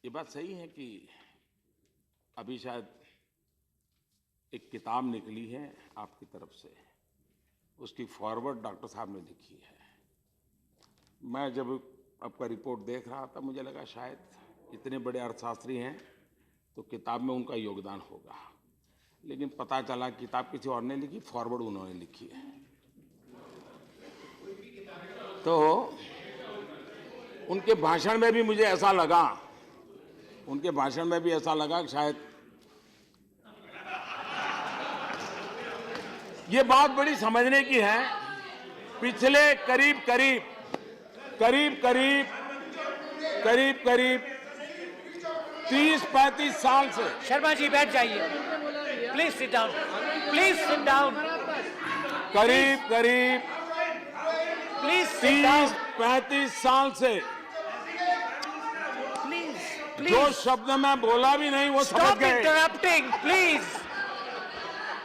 ये बात सही है कि अभी शायद एक किताब निकली है आपकी तरफ से, उसकी फॉरवर्ड डॉक्टर साहब ने लिखी है। मैं जब आपका रिपोर्ट देख रहा था मुझे लगा शायद इतने बड़े अर्थशास्त्री हैं तो किताब में उनका योगदान होगा, लेकिन पता चला किताब किसी और ने लिखी, फॉरवर्ड उन्होंने लिखी है। तो उनके भाषण में भी मुझे ऐसा लगा, कि शायद ये बात बड़ी समझने की है। पिछले करीब 30-35 साल से। शर्मा जी बैठ जाइए, please sit down, please sit down. करीब प्लीज 30-35 साल से प्लीज जो शब्द मैं बोला भी नहीं वो समझ स्टॉप गए। Interrupting,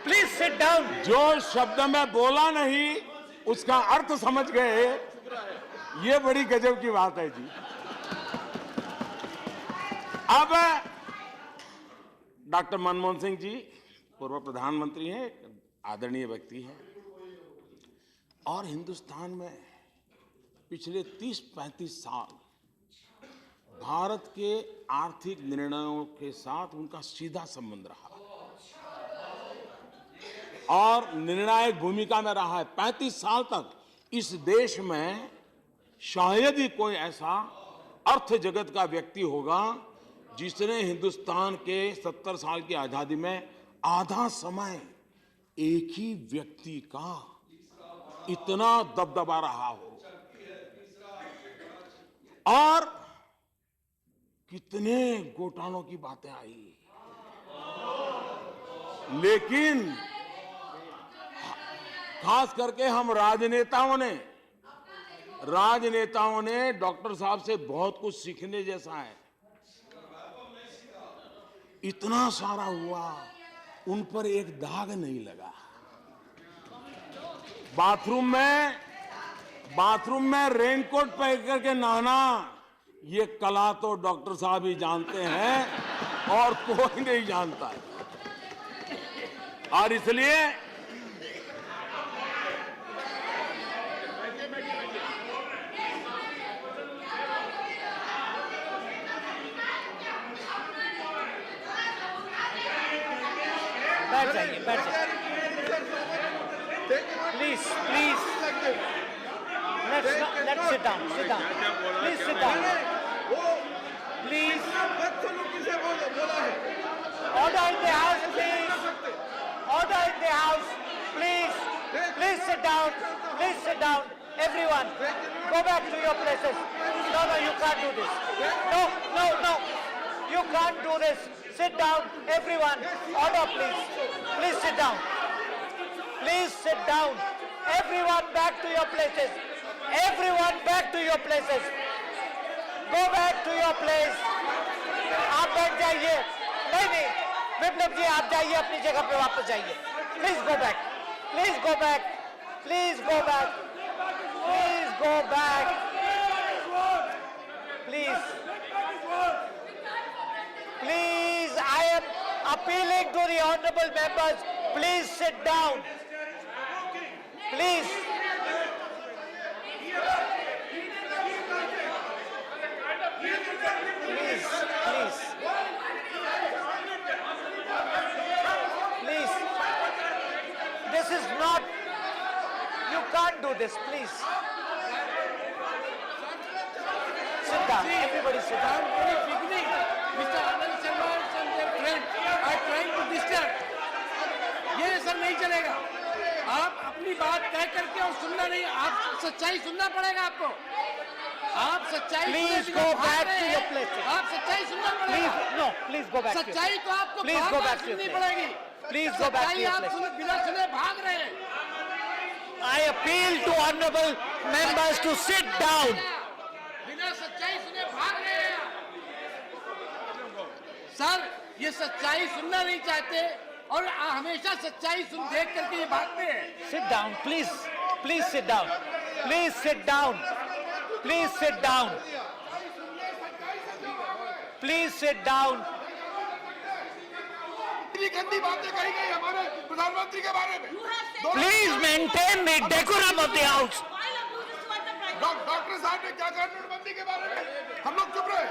please sit down. जो शब्द मैं बोला नहीं उसका अर्थ समझ गए, ये बड़ी गजब की बात है जी। अब डॉक्टर मनमोहन सिंह जी पूर्व प्रधानमंत्री हैं, आदरणीय व्यक्ति हैं, और हिंदुस्तान में पिछले 30-35 साल भारत के आर्थिक निर्णयों के साथ उनका सीधा संबंध रहा और निर्णायक भूमिका में रहा है। 35 साल तक इस देश में शायद ही कोई ऐसा अर्थ जगत का व्यक्ति होगा जिसने हिंदुस्तान के 70 साल की आजादी में आधा समय एक ही व्यक्ति का इतना दबदबा रहा हो। और कितने घोटालों की बातें आई, लेकिन खास करके हम राजनेताओं ने डॉक्टर साहब से बहुत कुछ सीखने जैसा है। इतना सारा हुआ, उन पर एक दाग नहीं लगा। बाथरूम में रेनकोट पहन करके नहाना, ये कला तो डॉक्टर साहब ही जानते हैं और कोई नहीं जानता है। और इसलिए बैठ जाइए, please let's sit down, please sit down, please order in the house, please sit down, everyone go back to your places. No, you can't do this. No, you can't do this. Sit down, everyone. Order, please sit down. Please sit down. Everyone back to your places. Go back to your place. आप बैठ जाइए। नहीं, विप्लव जी आप जाइए अपनी जगह पे, वापस जाइए। Please go back. Please, I am appealing to the honorable members. Please sit down. Please. This is not, you can't do this, please. Sit down, everybody sit down. Mr. Anand Sharma and their friends are trying to disturb. ये sir नहीं चलेगा। आप अपनी बात तय करके और सुनना नहीं, आप सच्चाई सुनना पड़ेगा आपको। आप सच्चाई Please go back to your place. आप सच्चाई सुनना पड़ेगा। Please go back. सच्चाई तो आपको Please go back to your सुननी place. पड़ेगी। Please go back to your आप place. बिना सुने भाग रहे हैं। I appeal to honorable members to sit down. बिना सच्चाई सुने भाग रहे हैं। सर ये सच्चाई सुनना नहीं चाहते और हमेशा सच्चाई देख करके ये भागते हैं। Sit down, please sit down. Please sit down. इतनी गंदी बातें कही गई हमारे प्रधानमंत्री के बारे में। Please maintain the decorum of the house. Doctor साहब ने क्या कहा नोटबंदी के बारे में? हम लोग चुप रहे।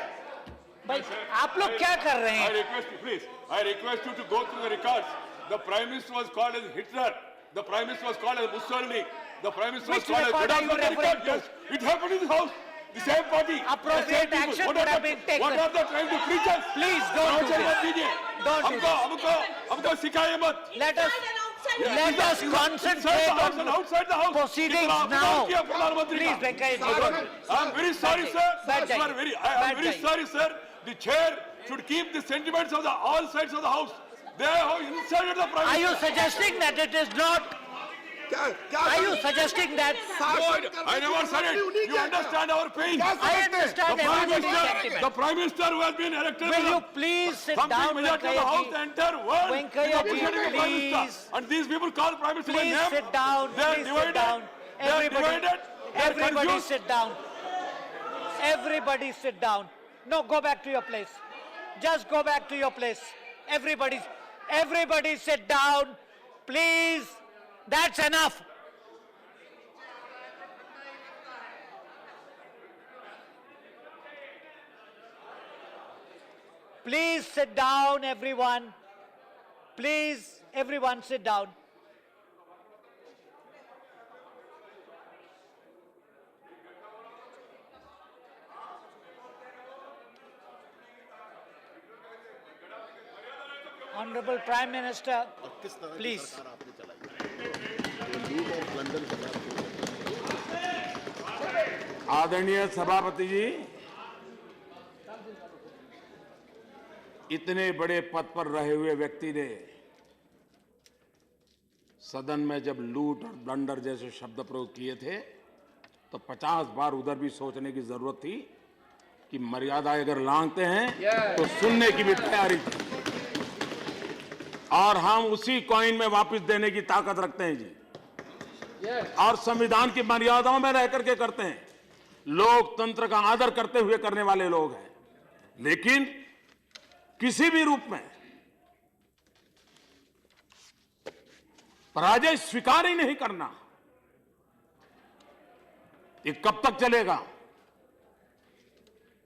भाई आप लोग क्या कर रहे I हैं? request you, please. I request you to go through the records. The Prime Minister was called as Hitler. The Prime Minister was called as Mussolini. The Prime Minister was Which called as. record are you Get out of the referring record, yes. It happened in this house. The same party. Appropriate the same people. action What would are have the- been taken. What are they trying to preach us? Please don't do Nonsense this. मत कीजिए। Don't do हमको सिखाइए मत। Let us concentrate Outside on outside the house. proceedings कितना now. अपमान किया प्रधानमंत्री Please, का। Venkaya ji, don't. I'm very sorry, sir. Bad Sir, judging. I Bad am very judging. sorry, sir. The chair should keep the sentiments of all sides of the house. They have insulted the Prime Are you Minister. suggesting that it is not? Are you suggesting that? No, I never said it. You understand our pain. I understand everybody's The sentiment. Prime Minister who has been elected Will with you a please sit something down, majority of the Venkaya house, ji? the entire world. Venkaya is ji, appreciating the Prime Minister. please. And these people call Prime Minister by Please name. sit down. They are Please sit divided. down. They are Everybody, divided. They are everybody confused. sit down. Everybody sit down. No, go back to your place. Just go back to your place. Everybody sit down. Please. That's enough. Please sit down, everyone. Please, everyone sit down. Honorable Prime Minister, please. आदरणीय सभापति जी, इतने बड़े पद पर रहे हुए व्यक्ति ने सदन में जब लूट और ब्लंडर जैसे शब्द प्रयोग किए थे तो 50 बार उधर भी सोचने की जरूरत थी कि मर्यादा अगर लांघते हैं तो सुनने की भी तैयारी थी। और हम उसी कॉइन में वापस देने की ताकत रखते हैं जी। और संविधान की मर्यादाओं में रह करके करते हैं। लोकतंत्र का आदर करते हुए करने वाले लोग हैं। लेकिन किसी भी रूप में पराजय स्वीकार ही नहीं करना, ये कब तक चलेगा?